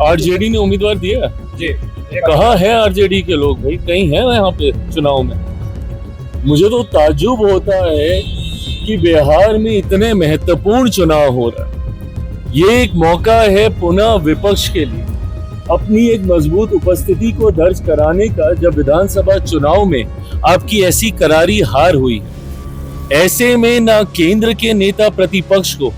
RJD ने उम्मीदवार दिया जी कहाँ है आरजेडी के लोग भाई? कहीं है यहाँ पे चुनाव में? मुझे तो ताज्जुब होता है कि बिहार में इतने महत्वपूर्ण चुनाव हो रहा है। ये एक मौका है पुनः विपक्ष के लिए अपनी एक मजबूत उपस्थिति को दर्ज कराने का, जब विधानसभा चुनाव में आपकी ऐसी करारी हार हुई। ऐसे में ना केंद्र के नेता प्रतिपक्ष को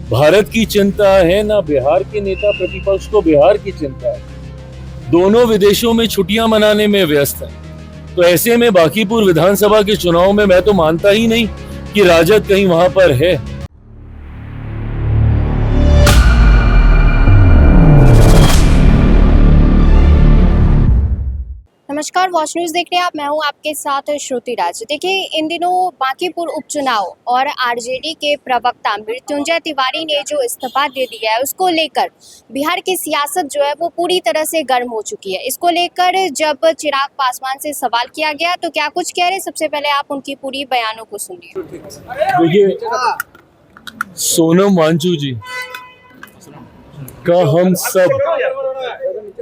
भारत की चिंता है, ना बिहार के नेता प्रतिपक्ष को बिहार की चिंता है। दोनों विदेशों में छुट्टियां मनाने में व्यस्त हैं। तो ऐसे में बांकीपुर विधानसभा के चुनाव में मैं तो मानता ही नहीं कि राजद कहीं वहां पर है। नमस्कार, वॉच न्यूज देख रहे हैं आप। मैं हूं आपके साथ श्रुति राज। देखिए, इन दिनों बांकीपुर उपचुनाव और आरजेडी के प्रवक्ता मृत्युंजय तिवारी ने जो इस्तीफा दे दिया है, उसको लेकर बिहार की सियासत जो है वो पूरी तरह से गर्म हो चुकी है। इसको लेकर जब चिराग पासवान से सवाल किया गया तो क्या कुछ कह रहे, सबसे पहले आप उनकी पूरी बयानों को सुनिए। देखिए, सोनम वांचू जी का हम सब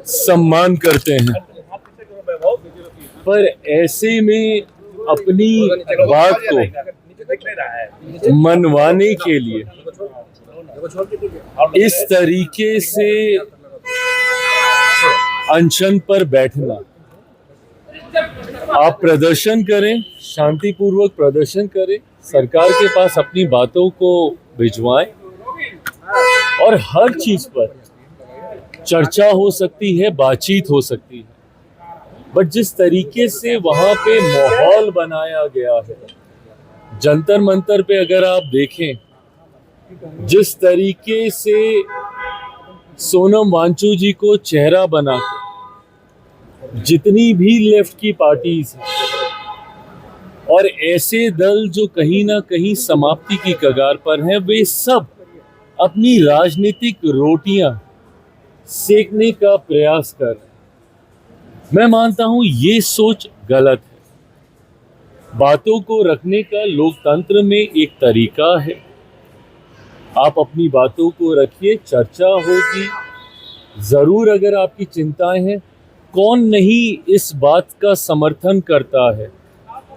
सम्मान करते हैं, पर ऐसे में अपनी बात को मनवाने के लिए इस तरीके से अनशन पर बैठना, आप प्रदर्शन करें, शांतिपूर्वक प्रदर्शन करें, सरकार के पास अपनी बातों को भिजवाएं और हर चीज पर चर्चा हो सकती है, बातचीत हो सकती है। बट जिस तरीके से वहां पे माहौल बनाया गया है, जंतर मंतर पे अगर आप देखें, जिस तरीके से सोनम वांचू जी को चेहरा बनाकर जितनी भी लेफ्ट की पार्टीज हैं और ऐसे दल जो कहीं ना कहीं समाप्ति की कगार पर हैं, वे सब अपनी राजनीतिक रोटियां सेकने का प्रयास कर रहे हैं। मैं मानता हूं ये सोच गलत है। बातों को रखने का लोकतंत्र में एक तरीका है। आप अपनी बातों को रखिए, चर्चा होगी जरूर। अगर आपकी चिंताएं हैं, कौन नहीं इस बात का समर्थन करता है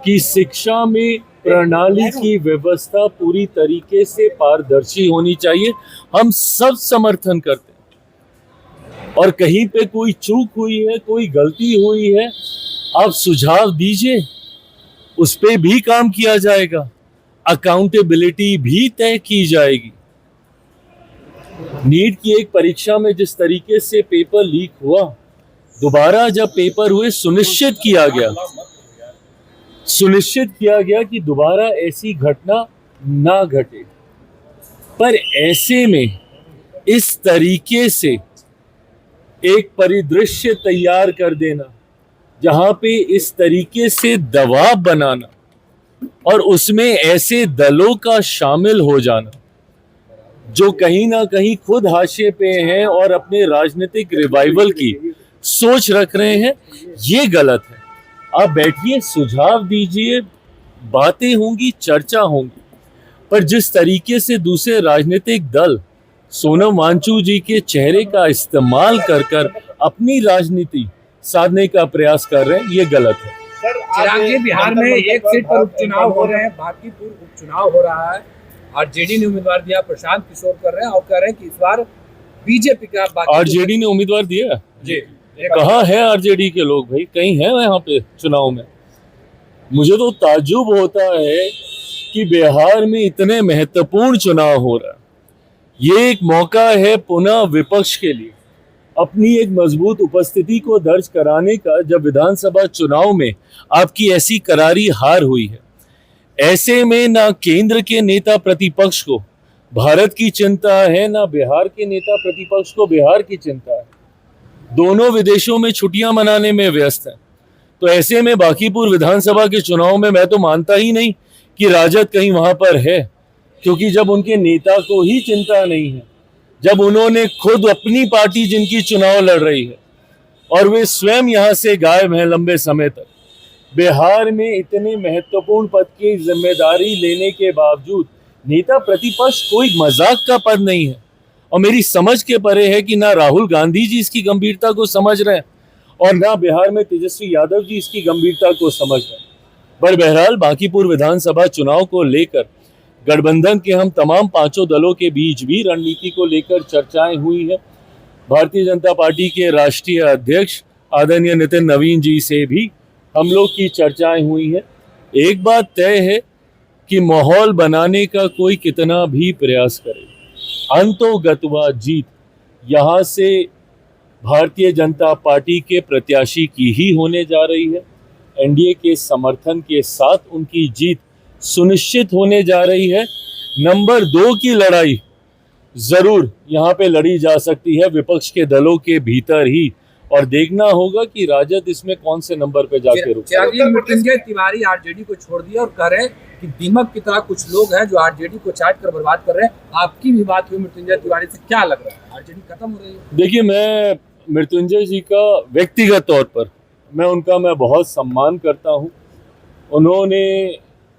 कि शिक्षा में प्रणाली की व्यवस्था पूरी तरीके से पारदर्शी होनी चाहिए। हम सब समर्थन करते हैं, और कहीं पे कोई चूक हुई है, कोई गलती हुई है, आप सुझाव दीजिए, उस पे भी काम किया जाएगा, अकाउंटेबिलिटी भी तय की जाएगी। नीट की एक परीक्षा में जिस तरीके से पेपर लीक हुआ, दोबारा जब पेपर हुए सुनिश्चित किया गया कि दोबारा ऐसी घटना ना घटे। पर ऐसे में इस तरीके से एक परिदृश्य तैयार कर देना, जहां पे इस तरीके से दबाव बनाना और उसमें ऐसे दलों का शामिल हो जाना जो कहीं ना कहीं खुद हाशिए पे हैं और अपने राजनीतिक रिवाइवल की सोच रख रहे हैं, ये गलत है। आप बैठिए, सुझाव दीजिए, बातें होंगी, चर्चा होंगी। पर जिस तरीके से दूसरे राजनीतिक दल सोनम वांचू जी के चेहरे का इस्तेमाल कर अपनी राजनीति साधने का प्रयास कर रहे हैं, ये गलत है। सर, चिराग जी, बिहार में एक सीट पर उपचुनाव हो रहे हैं, बांकीपुर उपचुनाव हो रहा है। आरजेडी ने उम्मीदवार दिया, प्रशांत किशोर कर रहे हैं, और कह रहे हैं कि इस बार बीजेपी का। आरजेडी ने उम्मीदवार दिया जी, कहाँ है आरजेडी के लोग भाई? कहीं है यहाँ पे चुनाव में? मुझे तो ताज्जुब होता है कि बिहार में इतने महत्वपूर्ण चुनाव हो रहा है। ये एक मौका है पुनः विपक्ष के लिए अपनी एक मजबूत उपस्थिति को दर्ज कराने का, जब विधानसभा चुनाव में आपकी ऐसी करारी हार हुई है। ऐसे में ना केंद्र के नेता प्रतिपक्ष को भारत की चिंता है, ना बिहार के नेता प्रतिपक्ष को बिहार की चिंता है। दोनों विदेशों में छुट्टियां मनाने में व्यस्त हैं। तो ऐसे में बांकीपुर विधानसभा के चुनाव में मैं तो मानता ही नहीं कि राजद कहीं वहां पर है, क्योंकि जब उनके नेता को ही चिंता नहीं है, जब उन्होंने खुद अपनी पार्टी जिनकी चुनाव लड़ रही है और वे स्वयं यहां से गायब हैं लंबे समय तक, बिहार में इतने महत्वपूर्ण पद की जिम्मेदारी लेने के बावजूद नेता प्रतिपक्ष कोई मजाक का पद नहीं है। और मेरी समझ के परे है कि ना राहुल गांधी जी इसकी गंभीरता को समझ रहे हैं और ना बिहार में तेजस्वी यादव जी इसकी गंभीरता को समझ रहे हैं। पर बहरहाल बांकीपुर विधानसभा चुनाव को लेकर गठबंधन के हम तमाम पांचों दलों के बीच भी रणनीति को लेकर चर्चाएं हुई है। भारतीय जनता पार्टी के राष्ट्रीय अध्यक्ष आदरणीय नितिन नवीन जी से भी हम लोग की चर्चाएं हुई है। एक बात तय है कि माहौल बनाने का कोई कितना भी प्रयास करे, अंतोगत्वा जीत यहाँ से भारतीय जनता पार्टी के प्रत्याशी की ही होने जा रही है। एनडीए के समर्थन के साथ उनकी जीत सुनिश्चित होने जा रही है। नंबर 2 की लड़ाई जरूर यहाँ पे लड़ी जा सकती है विपक्ष के दलों के भीतर ही, और देखना होगा कि राजद इसमें कौन से नंबर पे जाके रुकता है। मृत्युंजय तिवारी आरजेडी को छोड़ दिया और कह रहे हैं कि दीमक की तरह कुछ लोग हैं जो आरजेडी को चाट कर बर्बाद कर रहे हैं। आपकी भी बात हुई मृत्युंजय तिवारी से, क्या लग रहा है आरजेडी खत्म हो रही है? देखिए, मैं मृत्युंजय जी का व्यक्तिगत तौर पर मैं बहुत सम्मान करता हूँ। उन्होंने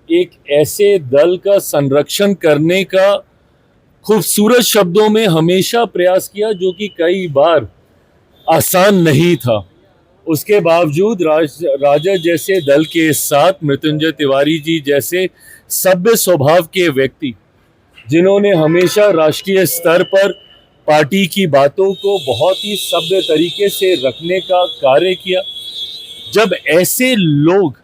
एक ऐसे दल का संरक्षण करने का खूबसूरत शब्दों में हमेशा प्रयास किया जो कि कई बार आसान नहीं था। उसके बावजूद राजद जैसे दल के साथ मृत्युंजय तिवारी जी जैसे सभ्य स्वभाव के व्यक्ति, जिन्होंने हमेशा राष्ट्रीय स्तर पर पार्टी की बातों को बहुत ही सभ्य तरीके से रखने का कार्य किया, जब ऐसे लोग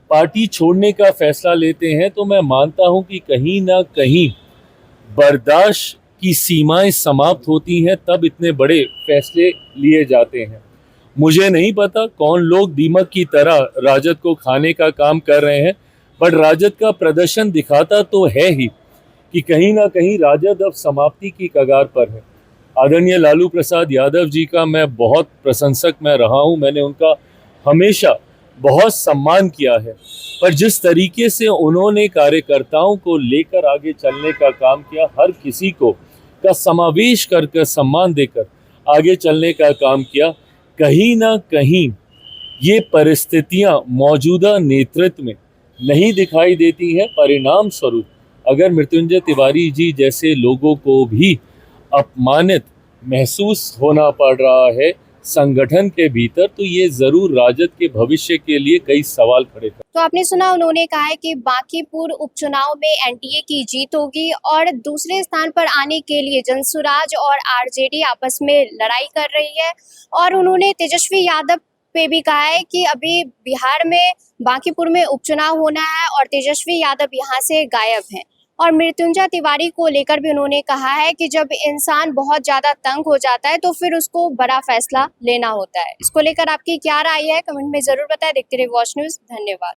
पार्टी छोड़ने का फैसला लेते हैं तो मैं मानता हूं कि कहीं ना कहीं बर्दाश्त की सीमाएं समाप्त होती हैं, तब इतने बड़े फैसले लिए जाते हैं। मुझे नहीं पता कौन लोग दीमक की तरह राजद को खाने का काम कर रहे हैं, बट राजद का प्रदर्शन दिखाता तो है ही कि कहीं ना कहीं राजद अब समाप्ति की कगार पर है। आदरणीय लालू प्रसाद यादव जी का मैं बहुत प्रशंसक रहा हूं, मैंने उनका हमेशा बहुत सम्मान किया है, पर जिस तरीके से उन्होंने कार्यकर्ताओं को लेकर आगे चलने का काम किया, हर किसी को का समावेश कर सम्मान देकर आगे चलने का काम किया, कहीं ना कहीं ये परिस्थितियां मौजूदा नेतृत्व में नहीं दिखाई देती हैं। परिणाम स्वरूप अगर मृत्युंजय तिवारी जी जैसे लोगों को भी अपमानित महसूस होना पड़ रहा है संगठन के भीतर, तो ये जरूर राजद के भविष्य के लिए कई सवाल खड़े कर। तो आपने सुना, उन्होंने कहा है कि बांकीपुर उपचुनाव में एनडीए की जीत होगी और दूसरे स्थान पर आने के लिए जनसुराज और आरजेडी आपस में लड़ाई कर रही है। और उन्होंने तेजस्वी यादव पे भी कहा है कि अभी बिहार में बांकीपुर में उपचुनाव होना है और तेजस्वी यादव यहाँ से गायब हैं। और मृत्युंजय तिवारी को लेकर भी उन्होंने कहा है कि जब इंसान बहुत ज्यादा तंग हो जाता है तो फिर उसको बड़ा फैसला लेना होता है। इसको लेकर आपकी क्या राय है, कमेंट में जरूर बताएं। देखते रहिए वॉच न्यूज़। धन्यवाद।